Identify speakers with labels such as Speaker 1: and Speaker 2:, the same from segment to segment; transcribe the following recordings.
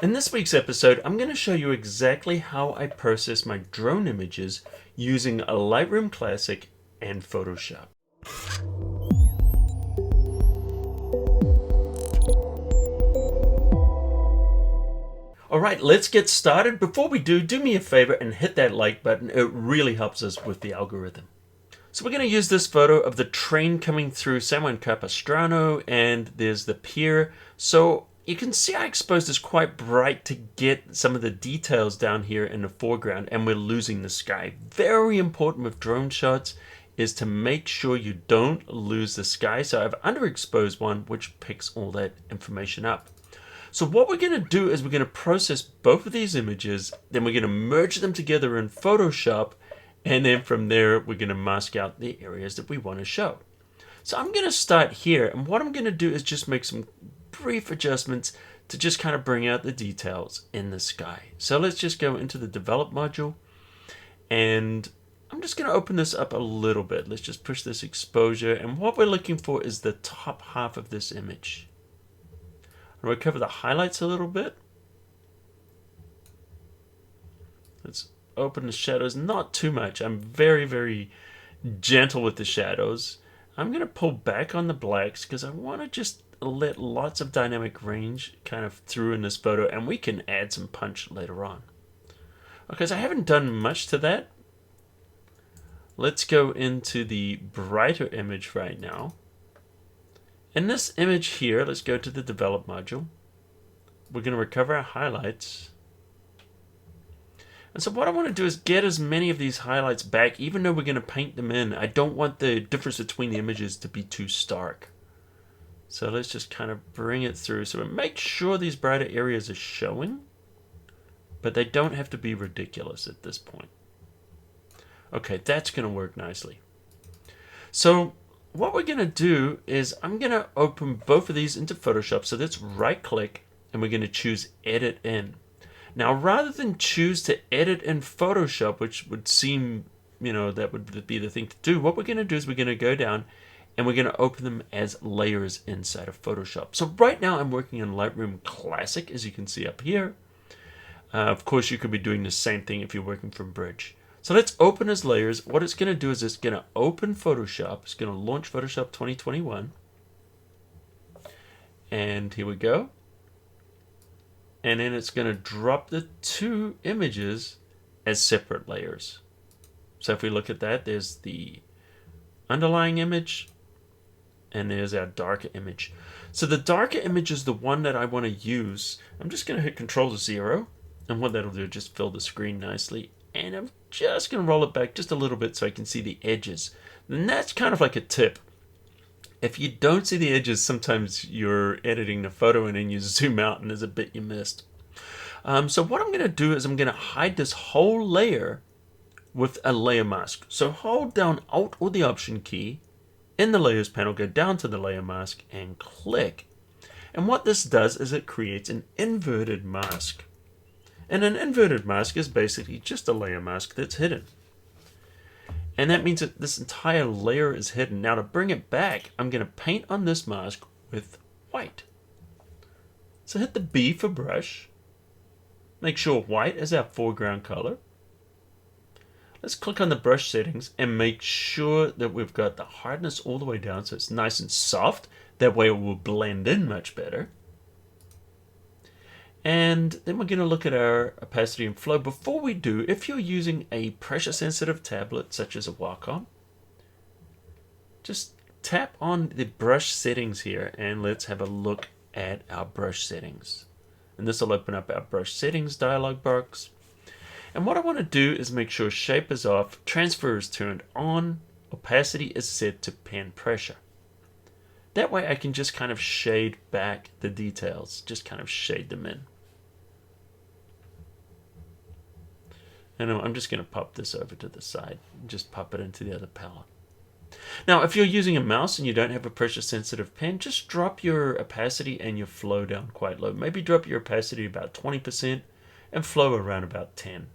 Speaker 1: In this week's episode, I'm going to show you exactly how I process my drone images using a Lightroom Classic and Photoshop. Alright, let's get started. Before we do me a favor and hit that like button. It really helps us with the algorithm. So we're going to use this photo of the train coming through San Juan Capistrano, and there's the pier. So you can see I exposed this quite bright to get some of the details down here in the foreground, and we're losing the sky. Very important with drone shots is to make sure you don't lose the sky. So I've underexposed one which picks all that information up. So what we're going to do is we're going to process both of these images, then we're going to merge them together in Photoshop, and then from there we're going to mask out the areas that we want to show. So I'm going to start here, and what I'm going to do is just make some brief adjustments to just kind of bring out the details in the sky. So let's just go into the develop module, and I'm just going to open this up a little bit. Let's just push this exposure, and what we're looking for is the top half of this image. I'm going to cover the highlights a little bit. Let's open the shadows, not too much. I'm very gentle with the shadows. I'm going to pull back on the blacks because I want to just let lots of dynamic range kind of through in this photo, and we can add some punch later on. Okay, so I haven't done much to that. Let's go into the brighter image right now. In this image here, let's go to the develop module. We're going to recover our highlights. And so what I want to do is get as many of these highlights back, even though we're going to paint them in. I don't want the difference between the images to be too stark. So let's just kind of bring it through. So we make sure these brighter areas are showing, but they don't have to be ridiculous at this point. Okay, that's going to work nicely. So what we're going to do is I'm going to open both of these into Photoshop. So let's right click and we're going to choose edit in. Now, rather than choose to edit in Photoshop, which would seem, that would be the thing to do, what we're going to do is we're going to go down and we're going to open them as layers inside of Photoshop. So right now I'm working on Lightroom Classic, as you can see up here. Of course, you could be doing the same thing if you're working from Bridge. So let's open as layers. What it's going to do is it's going to open Photoshop. It's going to launch Photoshop 2021. And here we go. And then it's going to drop the two images as separate layers. So if we look at that, there's the underlying image and there's our darker image. So the darker image is the one that I want to use. I'm just going to hit Control-0, and what that'll do is just fill the screen nicely. And I'm just going to roll it back just a little bit so I can see the edges. And that's kind of like a tip. If you don't see the edges, sometimes you're editing the photo and then you zoom out and there's a bit you missed. So what I'm going to do is I'm going to hide this whole layer with a layer mask. So hold down Alt or the Option key in the Layers panel, go down to the layer mask and click. And what this does is it creates an inverted mask. And an inverted mask is basically just a layer mask that's hidden. And that means that this entire layer is hidden. Now to bring it back, I'm going to paint on this mask with white. So hit the B for brush. Make sure white is our foreground color. Let's click on the brush settings and make sure that we've got the hardness all the way down so it's nice and soft. That way it will blend in much better. And then we're going to look at our opacity and flow. Before we do, if you're using a pressure sensitive tablet such as a Wacom, just tap on the brush settings here and let's have a look at our brush settings. And this will open up our brush settings dialog box. And what I want to do is make sure shape is off, transfer is turned on, opacity is set to pen pressure. That way I can just kind of shade back the details, just kind of shade them in. And I'm just going to pop this over to the side and just pop it into the other palette. Now, if you're using a mouse and you don't have a pressure sensitive pen, just drop your opacity and your flow down quite low. Maybe drop your opacity about 20% and flow around about 10.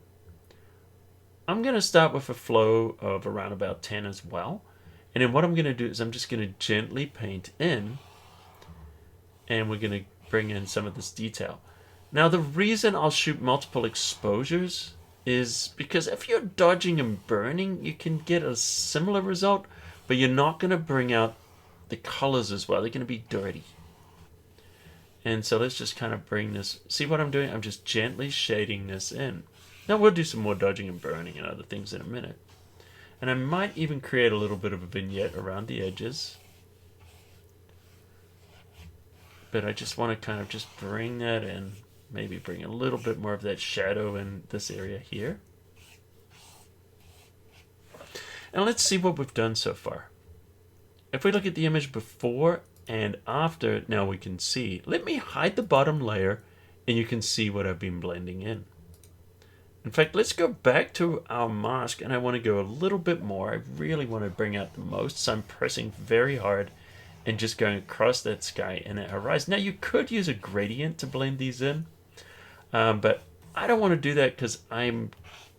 Speaker 1: I'm going to start with a flow of around about 10 as well. And then what I'm going to do is I'm just going to gently paint in, and we're going to bring in some of this detail. Now the reason I'll shoot multiple exposures is because if you're dodging and burning, you can get a similar result, but you're not going to bring out the colors as well. They're going to be dirty. And so let's just kind of bring this, see what I'm doing? I'm just gently shading this in. Now we'll do some more dodging and burning and other things in a minute. And I might even create a little bit of a vignette around the edges. But I just want to kind of just bring that in. Maybe bring a little bit more of that shadow in this area here. And let's see what we've done so far. If we look at the image before and after, now we can see. Let me hide the bottom layer and you can see what I've been blending in. In fact, let's go back to our mask and I want to go a little bit more. I really want to bring out the most, so I'm pressing very hard and just going across that sky and that horizon. Now you could use a gradient to blend these in, but I don't want to do that because I'm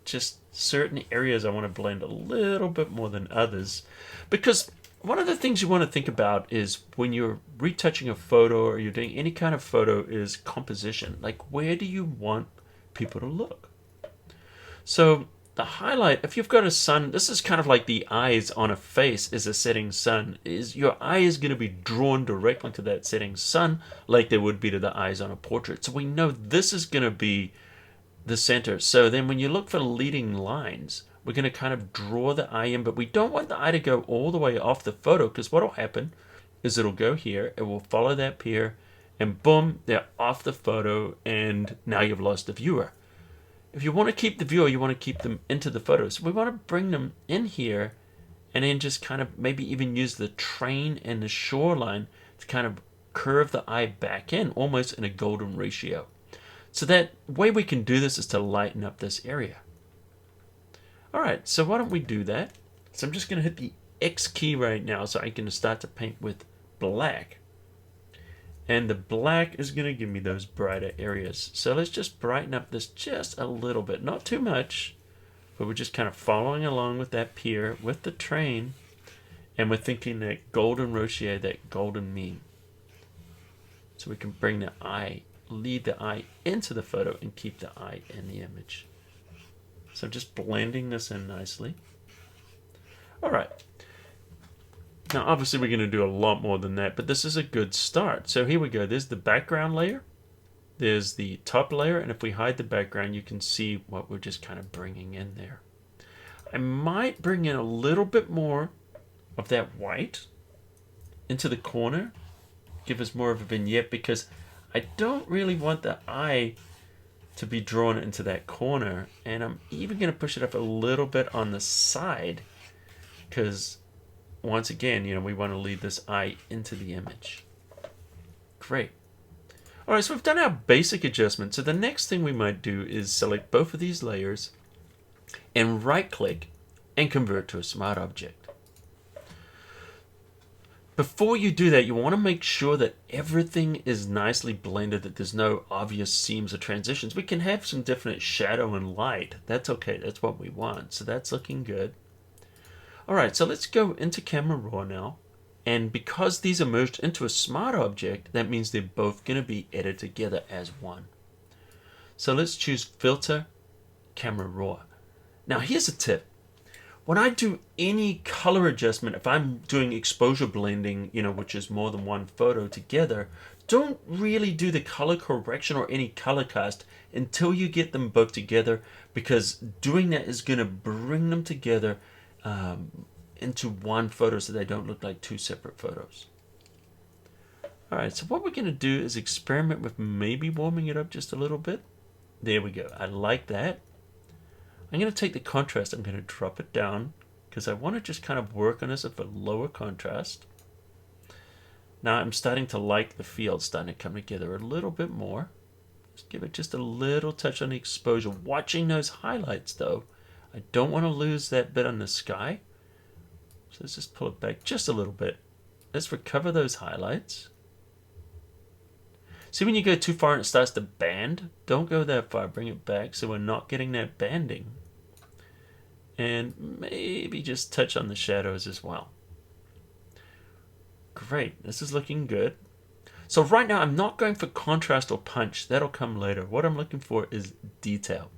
Speaker 1: just certain areas I want to blend a little bit more than others. Because one of the things you want to think about is when you're retouching a photo or you're doing any kind of photo is composition. Like, where do you want people to look? So the highlight, if you've got a sun, this is kind of like the eyes on a face is a setting sun. Is your eye is going to be drawn directly to that setting sun like they would be to the eyes on a portrait. So we know this is going to be the center. So then when you look for leading lines, we're going to kind of draw the eye in, but we don't want the eye to go all the way off the photo, because what will happen is it'll go here, it will follow that pier, and boom, they're off the photo, and now you've lost the viewer. If you want to keep the viewer, you want to keep them into the photo. So we want to bring them in here and then just kind of maybe even use the train and the shoreline to kind of curve the eye back in, almost in a golden ratio. So that way we can do this is to lighten up this area. All right, so why don't we do that? So I'm just going to hit the X key right now so I can start to paint with black. And the black is going to give me those brighter areas. So let's just brighten up this just a little bit. Not too much, but we're just kind of following along with that pier, with the train, and we're thinking that golden ratio, that golden mean. So we can bring the eye, lead the eye into the photo and keep the eye in the image. So just blending this in nicely. All right. Now, obviously, we're going to do a lot more than that, but this is a good start. So here we go. There's the background layer. There's the top layer. And if we hide the background, you can see what we're just kind of bringing in there. I might bring in a little bit more of that white into the corner. Give us more of a vignette, because I don't really want the eye to be drawn into that corner. And I'm even going to push it up a little bit on the side, because once again, we want to lead this eye into the image. Great. All right, so we've done our basic adjustment. So the next thing we might do is select both of these layers and right-click and convert to a smart object. Before you do that, you want to make sure that everything is nicely blended, that there's no obvious seams or transitions. We can have some definite shadow and light. That's okay. That's what we want. So that's looking good. All right, so let's go into Camera Raw now. And because these are merged into a smart object, that means they're both going to be edited together as one. So let's choose Filter, Camera Raw. Now here's a tip. When I do any color adjustment, if I'm doing exposure blending, which is more than one photo together, don't really do the color correction or any color cast until you get them both together, because doing that is going to bring them together into one photo so they don't look like two separate photos. All right, so what we're going to do is experiment with maybe warming it up just a little bit. There we go. I like that. I'm going to take the contrast. I'm going to drop it down because I want to just kind of work on this at a lower contrast. Now I'm starting to like the field starting to come together a little bit more. Just give it just a little touch on the exposure. Watching those highlights though. I don't want to lose that bit on the sky. So let's just pull it back just a little bit. Let's recover those highlights. See, when you go too far and it starts to band, don't go that far. Bring it back so we're not getting that banding. And maybe just touch on the shadows as well. Great. This is looking good. So right now I'm not going for contrast or punch. That'll come later. What I'm looking for is detail.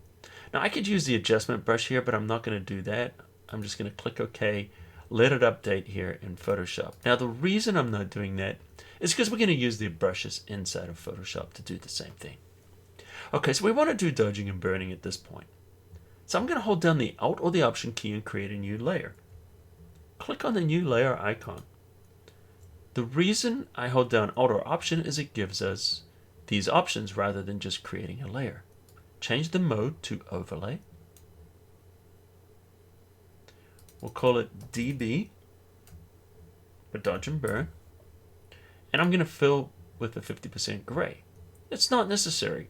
Speaker 1: Now I could use the adjustment brush here, but I'm not going to do that. I'm just going to click OK, let it update here in Photoshop. Now the reason I'm not doing that is because we're going to use the brushes inside of Photoshop to do the same thing. Okay, so we want to do dodging and burning at this point. So I'm going to hold down the Alt or the Option key and create a new layer. Click on the new layer icon. The reason I hold down Alt or Option is it gives us these options rather than just creating a layer. Change the mode to Overlay. We'll call it DB for Dodge and Burn. And I'm going to fill with the 50% gray. It's not necessary,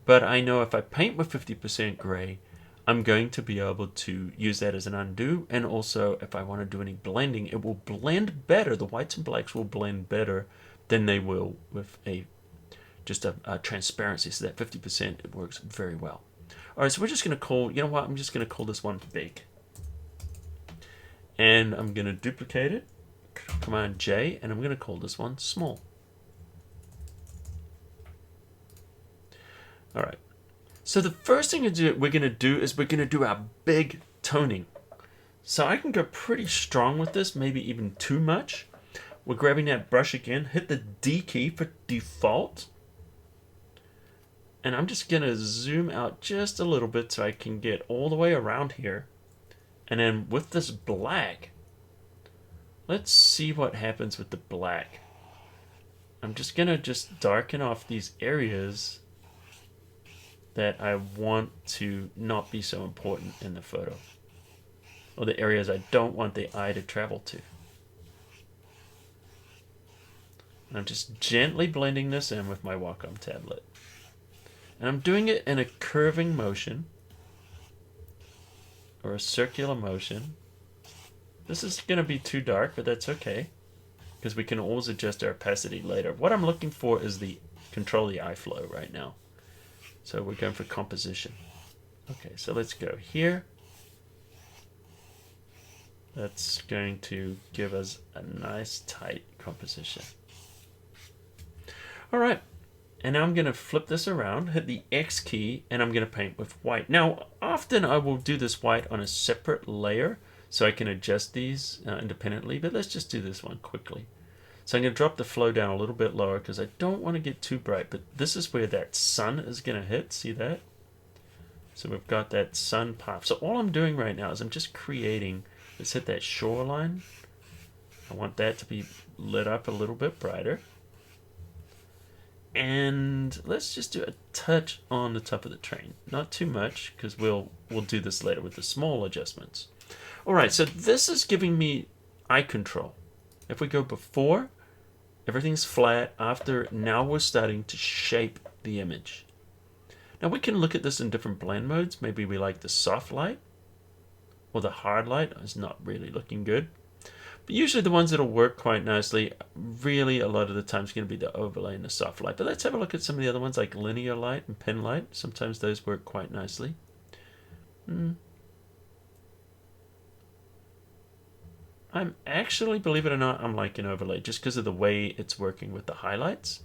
Speaker 1: but I know if I paint with 50% gray, I'm going to be able to use that as an undo, and also if I want to do any blending, it will blend better. The whites and blacks will blend better than they will with just a transparency. So that 50%, it works very well. All right, so we're just going to call, you know what, I'm just going to call this one big. And I'm going to duplicate it, Command J, and I'm going to call this one small. All right. So the first thing we're going to do is we're going to do our big toning. So I can go pretty strong with this, maybe even too much. We're grabbing that brush again, hit the D key for default. And I'm just going to zoom out just a little bit so I can get all the way around here. And then with this black, let's see what happens with the black. I'm just going to darken off these areas that I want to not be so important in the photo, or the areas I don't want the eye to travel to. And I'm just gently blending this in with my Wacom tablet. And I'm doing it in a curving motion, or a circular motion. This is going to be too dark, but that's okay, because we can always adjust our opacity later. What I'm looking for is control the eye flow right now. So we're going for composition. Okay, so let's go here. That's going to give us a nice tight composition. All right, and now I'm going to flip this around, hit the X key, and I'm going to paint with white. Now, often I will do this white on a separate layer so I can adjust these independently, but let's just do this one quickly. So I'm going to drop the flow down a little bit lower because I don't want to get too bright, but this is where that sun is going to hit. See that? So we've got that sun path. So all I'm doing right now is I'm just creating, let's hit that shoreline. I want that to be lit up a little bit brighter. And let's just do a touch on the top of the train. Not too much, because we'll do this later with the small adjustments. All right, so this is giving me eye control. If we go before, everything's flat. After, now we're starting to shape the image. Now we can look at this in different blend modes. Maybe we like the soft light, or the hard light is not really looking good. But usually the ones that'll work quite nicely, really a lot of the time, is going to be the overlay and the soft light. But let's have a look at some of the other ones like linear light and pen light. Sometimes those work quite nicely. I'm actually, believe it or not, I'm liking overlay just because of the way it's working with the highlights.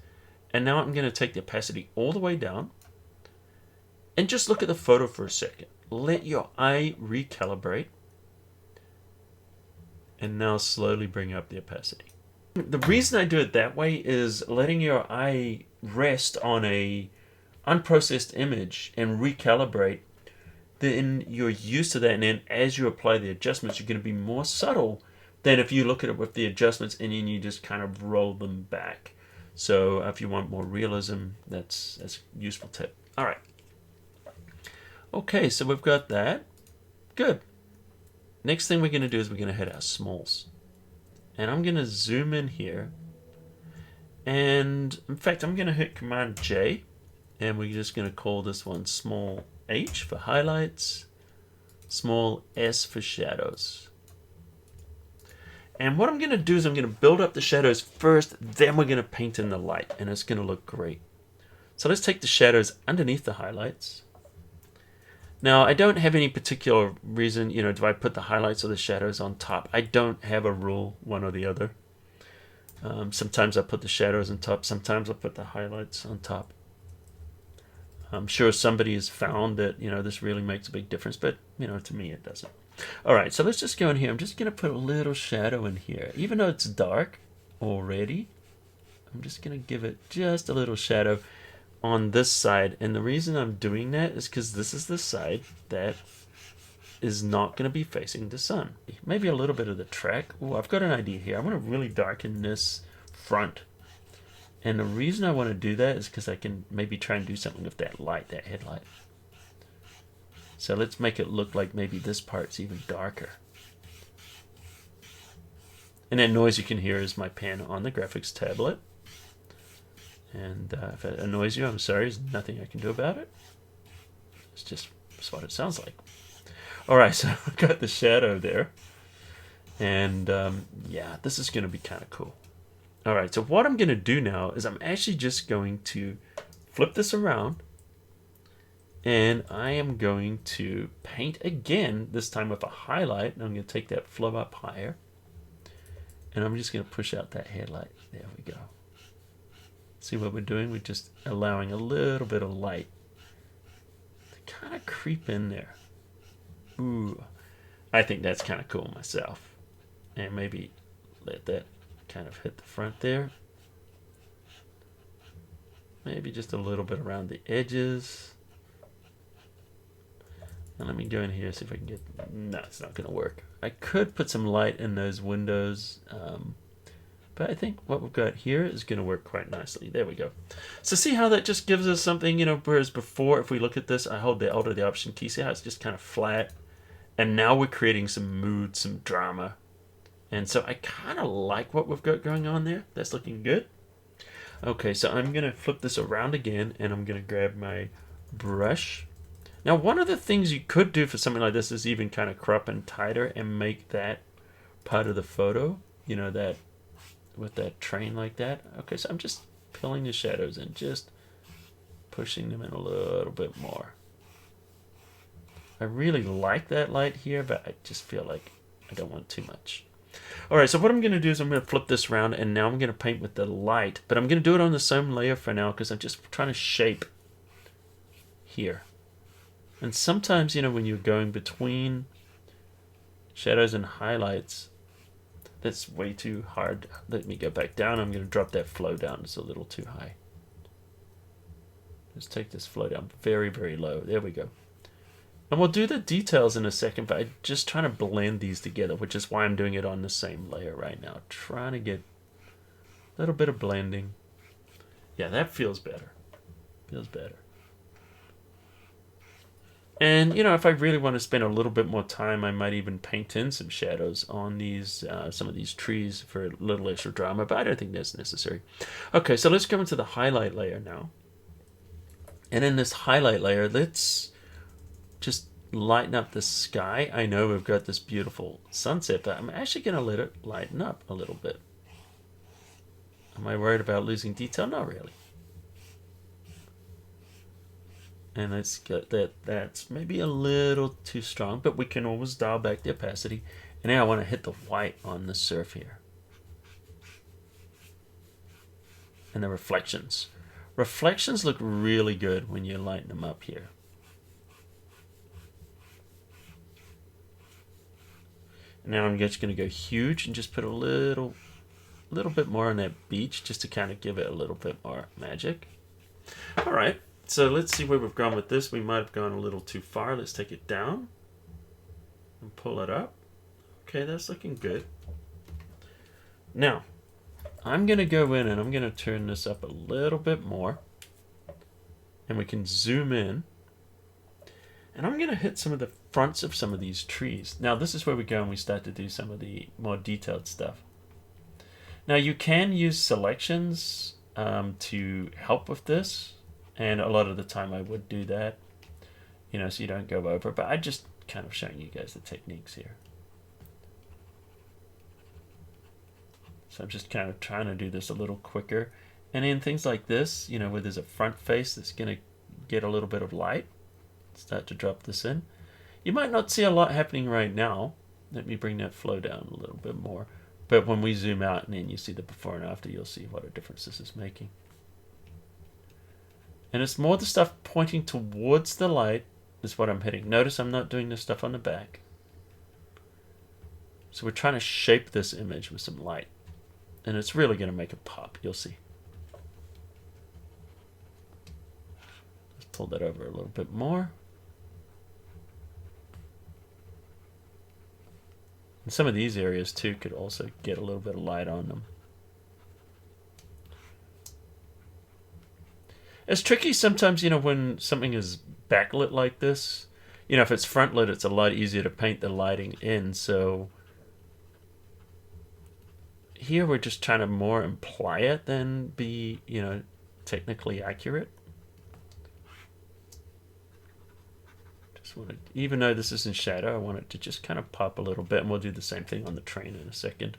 Speaker 1: And now I'm going to take the opacity all the way down and just look at the photo for a second. Let your eye recalibrate. And now slowly bring up the opacity. The reason I do it that way is letting your eye rest on a unprocessed image and recalibrate. Then you're used to that, and then as you apply the adjustments, you're going to be more subtle than if you look at it with the adjustments and then you just kind of roll them back. So if you want more realism, that's a useful tip. All right. Okay, so we've got that. Good. Next thing we're going to do is we're going to hit our smalls. And I'm going to zoom in here. And in fact, I'm going to hit Command J. And we're just going to call this one small H for highlights, small S for shadows. And what I'm going to do is I'm going to build up the shadows first, then we're going to paint in the light, and it's going to look great. So let's take the shadows underneath the highlights. Now, I don't have any particular reason, do I put the highlights or the shadows on top? I don't have a rule, one or the other. Sometimes I put the shadows on top. Sometimes I put the highlights on top. I'm sure somebody has found that, this really makes a big difference, but, to me it doesn't. All right, so let's just go in here. I'm just going to put a little shadow in here. Even though it's dark already, I'm just going to give it just a little shadow on this side. And the reason I'm doing that is because this is the side that is not going to be facing the sun. Maybe a little bit of the track. Oh, I've got an idea here. I want to really darken this front. And the reason I want to do that is because I can maybe try and do something with that light, that headlight. So let's make it look like maybe this part's even darker. And that noise you can hear is my pen on the graphics tablet. And if it annoys you, I'm sorry. There's nothing I can do about it. It's what it sounds like. All right, so I've got the shadow there. And yeah, this is going to be kind of cool. All right, so what I'm going to do now is I'm actually just going to flip this around. And I am going to paint again, this time with a highlight. And I'm going to take that flow up higher. And I'm just going to push out that headlight. There we go. See what we're doing? We're just allowing a little bit of light to kind of creep in there. Ooh, I think that's kind of cool myself. And maybe let that kind of hit the front there. Maybe just a little bit around the edges. And let me go in here and see if I can get... No, it's not going to work. I could put some light in those windows. But I think what we've got here is going to work quite nicely. There we go. So see how that just gives us something, whereas before, if we look at this, I hold the Alt or the Option key. See how it's just kind of flat? And now we're creating some mood, some drama. And so I kind of like what we've got going on there. That's looking good. Okay, so I'm going to flip this around again, and I'm going to grab my brush. Now, one of the things you could do for something like this is even kind of crop and tighter and make that part of the photo, that with that train like that. Okay, so I'm just pulling the shadows and just pushing them in a little bit more. I really like that light here, but I just feel like I don't want too much. All right, so what I'm going to do is I'm going to flip this around, and now I'm going to paint with the light, but I'm going to do it on the same layer for now because I'm just trying to shape here. And sometimes, when you're going between shadows and highlights, that's way too hard. Let me go back down. I'm going to drop that flow down. It's a little too high. Let's take this flow down very, very low. There we go. And we'll do the details in a second, but I'm just trying to blend these together, which is why I'm doing it on the same layer right now. Trying to get a little bit of blending. Yeah, that feels better. Feels better. And, if I really want to spend a little bit more time, I might even paint in some shadows on these, some of these trees for a little extra drama, but I don't think that's necessary. Okay, so let's go into the highlight layer now. And in this highlight layer, let's just lighten up the sky. I know we've got this beautiful sunset, but I'm actually going to let it lighten up a little bit. Am I worried about losing detail? Not really. And let's get that. That's maybe a little too strong, but we can always dial back the opacity. And now I want to hit the white on the surf here. And the reflections. Reflections look really good when you lighten them up here. And now I'm just going to go huge and just put a little bit more on that beach just to kind of give it a little bit more magic. All right. So let's see where we've gone with this. We might have gone a little too far. Let's take it down and pull it up. Okay, that's looking good. Now, I'm going to go in and I'm going to turn this up a little bit more. And we can zoom in. And I'm going to hit some of the fronts of some of these trees. Now, this is where we go and we start to do some of the more detailed stuff. Now, you can use selections to help with this. And a lot of the time I would do that, so you don't go over. But I'm just kind of showing you guys the techniques here. So I'm just kind of trying to do this a little quicker. And in things like this, where there's a front face that's going to get a little bit of light, start to drop this in. You might not see a lot happening right now. Let me bring that flow down a little bit more. But when we zoom out and then you see the before and after, you'll see what a difference this is making. And it's more the stuff pointing towards the light is what I'm hitting. Notice I'm not doing this stuff on the back. So we're trying to shape this image with some light. And it's really going to make it pop. You'll see. Let's pull that over a little bit more. And some of these areas too could also get a little bit of light on them. It's tricky sometimes, you know, when something is backlit like this. You know, if it's front lit, it's a lot easier to paint the lighting in. So here we're just trying to more imply it than be, you know, technically accurate. Just want to, even though this is in shadow, I want it to just kind of pop a little bit, and we'll do the same thing on the train in a second.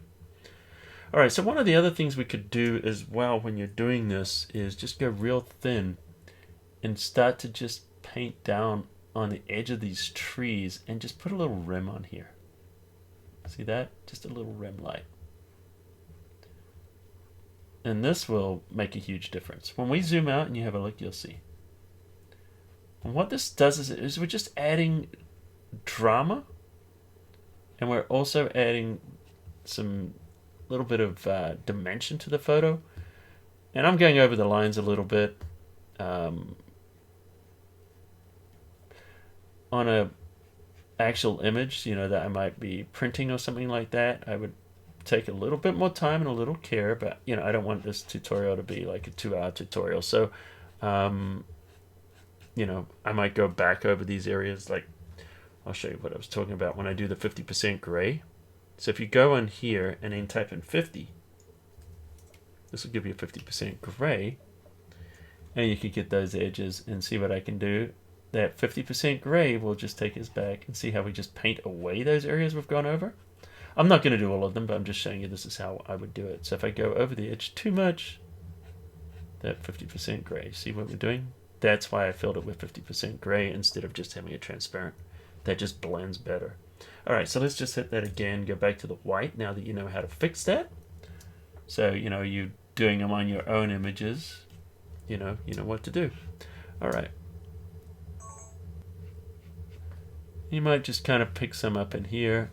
Speaker 1: All right, so one of the other things we could do as well when you're doing this is just go real thin and start to just paint down on the edge of these trees and just put a little rim on here. See that? Just a little rim light. And this will make a huge difference. When we zoom out and you have a look, you'll see. And what this does is we're just adding drama, and we're also adding some little bit of dimension to the photo. And I'm going over the lines a little bit. On a actual image, you know, that I might be printing or something like that, I would take a little bit more time and a little care, but you know, I don't want this tutorial to be like a 2-hour tutorial. So you know, I might go back over these areas. Like, I'll show you what I was talking about when I do the 50% gray. So if you go in here and then type in 50, this will give you 50% gray, and you can get those edges and see what I can do. That 50% gray will just take us back and see how we just paint away those areas we've gone over. I'm not going to do all of them, but I'm just showing you this is how I would do it. So if I go over the edge too much, that 50% gray, see what we're doing? That's why I filled it with 50% gray instead of just having it transparent. That just blends better. All right, so let's just hit that again. Go back to the white now that you know how to fix that. So, you know, you're doing them on your own images. You know what to do. All right. You might just kind of pick some up in here.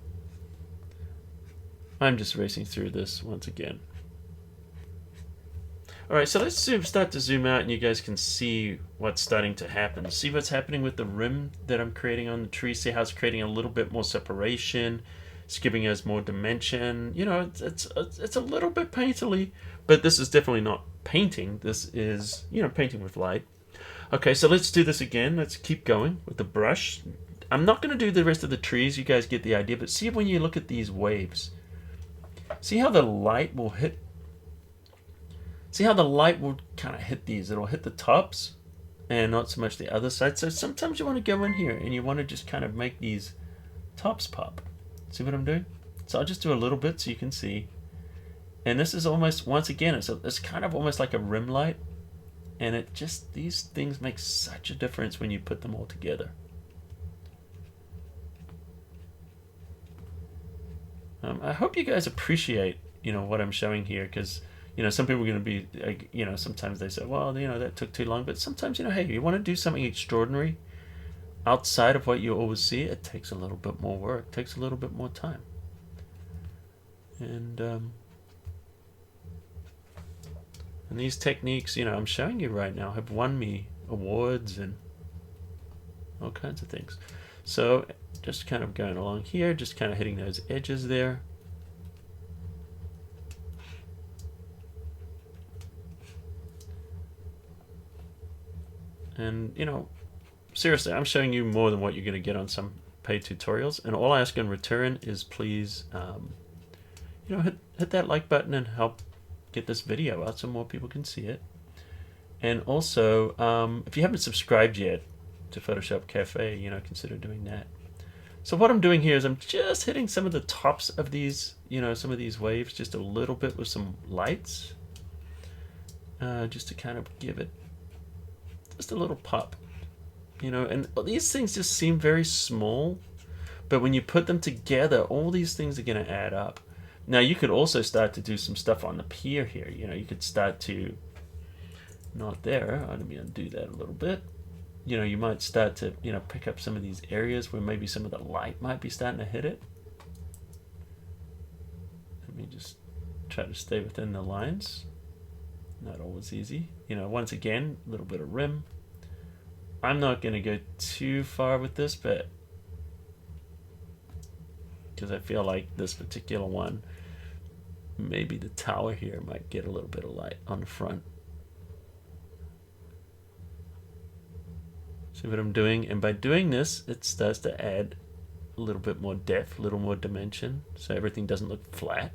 Speaker 1: I'm just racing through this once again. All right, so let's start to zoom out and you guys can see what's starting to happen. See what's happening with the rim that I'm creating on the tree. See how it's creating a little bit more separation. It's giving us more dimension. You know, it's a little bit painterly, but this is definitely not painting. This is, you know, painting with light. Okay, so let's do this again. Let's keep going with the brush. I'm not going to do the rest of the trees. You guys get the idea, but see when you look at these waves. See how the light will hit. See how the light will kind of hit these. It'll hit the tops and not so much the other side. So sometimes you want to go in here and you want to just kind of make these tops pop. See what I'm doing? So I'll just do a little bit so you can see. And this is almost, once again, it's kind of almost like a rim light. And it just, these things make such a difference when you put them all together. I hope you guys appreciate, you know, what I'm showing here, because, you know, some people are going to be, you know, sometimes they say, well, you know, that took too long. But sometimes, you know, hey, you want to do something extraordinary outside of what you always see, it takes a little bit more work, takes a little bit more time. And these techniques, you know, I'm showing you right now have won me awards and all kinds of things. So just kind of going along here, just kind of hitting those edges there. And, you know, seriously, I'm showing you more than what you're going to get on some paid tutorials. And all I ask in return is please, you know, hit that like button and help get this video out so more people can see it. And also, if you haven't subscribed yet to Photoshop Cafe, you know, consider doing that. So what I'm doing here is I'm just hitting some of the tops of these, you know, some of these waves just a little bit with some lights, just to kind of give it just a little pop, you know. And these things just seem very small, but when you put them together, all these things are going to add up. Now you could also start to do some stuff on the pier here. You know, you could start to, not there, let me undo that a little bit. You know, you might start to, you know, pick up some of these areas where maybe some of the light might be starting to hit it. Let me just try to stay within the lines. Not always easy. You know, once again, a little bit of rim. I'm not going to go too far with this, but because I feel like this particular one, maybe the tower here might get a little bit of light on the front. See what I'm doing? And by doing this, it starts to add a little bit more depth, a little more dimension, so everything doesn't look flat.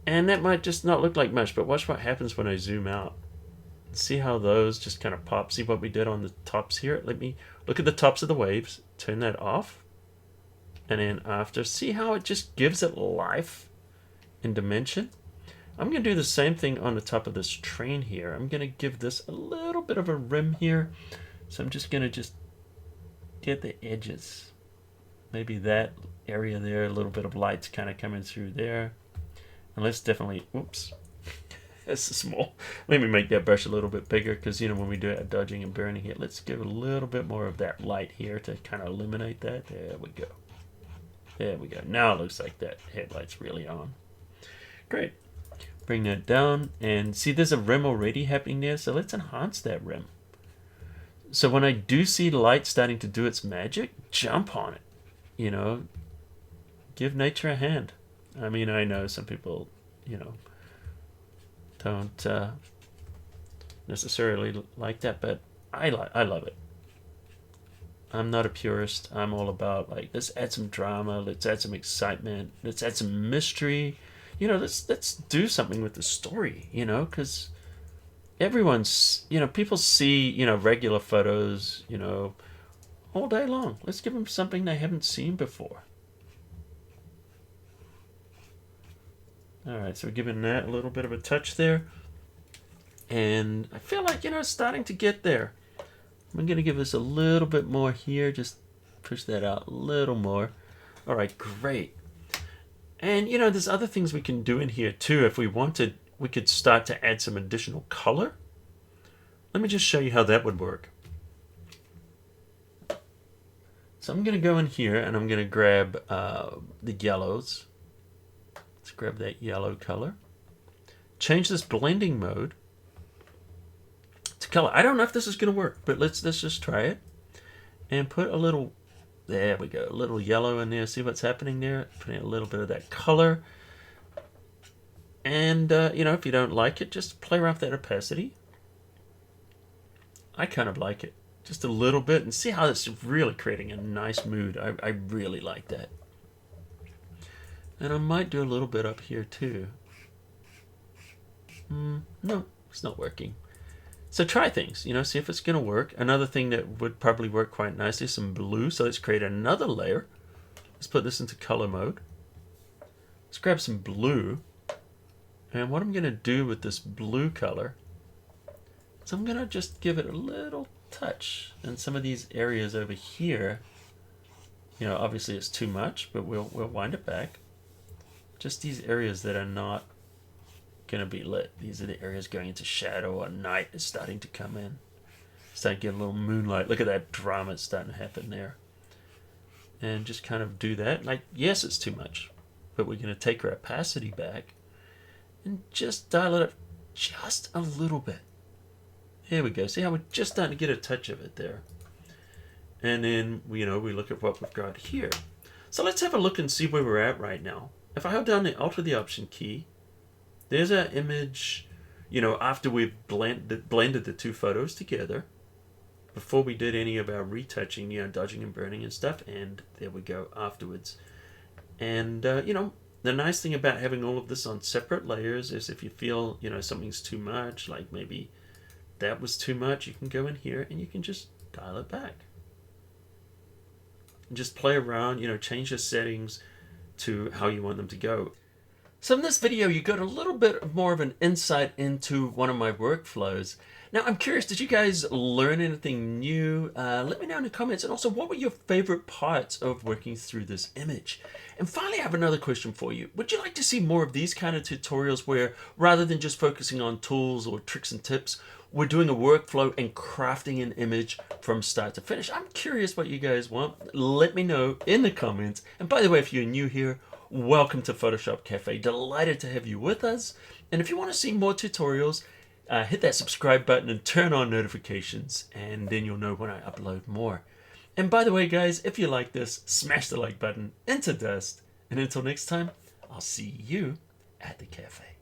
Speaker 1: And that might just not look like much, but watch what happens when I zoom out. See how those just kind of pop. See what we did on the tops here? Let me look at the tops of the waves, turn that off, and then after, see how it just gives it life and dimension? I'm going to do the same thing on the top of this train here. I'm going to give this a little bit of a rim here. So I'm just going to get the edges. Maybe that area there, a little bit of light's kind of coming through there. And let's definitely, oops, that's small. Let me make that brush a little bit bigger because, you know, when we do our dodging and burning here, let's give a little bit more of that light here to kind of eliminate that. There we go. There we go. Now it looks like that headlight's really on. Great. Bring that down and see there's a rim already happening there, so let's enhance that rim. So when I do see light starting to do its magic, jump on it. You know, give nature a hand. I mean, I know some people, you know, don't necessarily like that, but I love it. I'm not a purist. I'm all about, like, let's add some drama, let's add some excitement, let's add some mystery. You know, let's do something with the story, you know, because everyone's, you know, people see, you know, regular photos, you know, all day long. Let's give them something they haven't seen before. All right, so we're giving that a little bit of a touch there. And I feel like, you know, it's starting to get there. I'm going to give this a little bit more here. Just push that out a little more. All right, great. And, you know, there's other things we can do in here, too. If we wanted, we could start to add some additional color. Let me just show you how that would work. So I'm going to go in here, and I'm going to grab the yellows. Let's grab that yellow color. Change this blending mode to color. I don't know if this is going to work, but let's just try it. And put a little, there we go, a little yellow in there. See what's happening there? Putting a little bit of that color. And, you know, if you don't like it, just play around with that opacity. I kind of like it. Just a little bit. And see how it's really creating a nice mood. I really like that. And I might do a little bit up here, too. No, it's not working. So try things, you know, see if it's going to work. Another thing that would probably work quite nicely is some blue. So let's create another layer. Let's put this into color mode. Let's grab some blue. And what I'm going to do with this blue color is I'm going to just give it a little touch. And some of these areas over here, you know, obviously it's too much, but we'll wind it back. Just these areas that are not going to be lit. These are the areas going into shadow, or night is starting to come in. Starting to get a little moonlight. Look at that drama that's starting to happen there. And just kind of do that. Like, yes, it's too much, but we're going to take our opacity back and just dial it up just a little bit. Here we go. See how we're just starting to get a touch of it there. And then, you know, we look at what we've got here. So let's have a look and see where we're at right now. If I hold down the Alt or the Option key, there's our image, you know, after we've blended the two photos together, before we did any of our retouching, you know, dodging and burning and stuff, and there we go afterwards. And, you know, the nice thing about having all of this on separate layers is if you feel, you know, something's too much, like maybe that was too much, you can go in here and you can just dial it back. And just play around, you know, change the settings to how you want them to go. So in this video, you got a little bit more of an insight into one of my workflows. Now, I'm curious, did you guys learn anything new? Let me know in the comments. And also, what were your favorite parts of working through this image? And finally, I have another question for you. Would you like to see more of these kind of tutorials where, rather than just focusing on tools or tricks and tips, we're doing a workflow and crafting an image from start to finish? I'm curious what you guys want. Let me know in the comments. And by the way, if you're new here, welcome to Photoshop Cafe. Delighted to have you with us. And if you want to see more tutorials, hit that subscribe button and turn on notifications, and then you'll know when I upload more. And by the way, guys, if you like this, smash the like button into dust. And until next time, I'll see you at the cafe.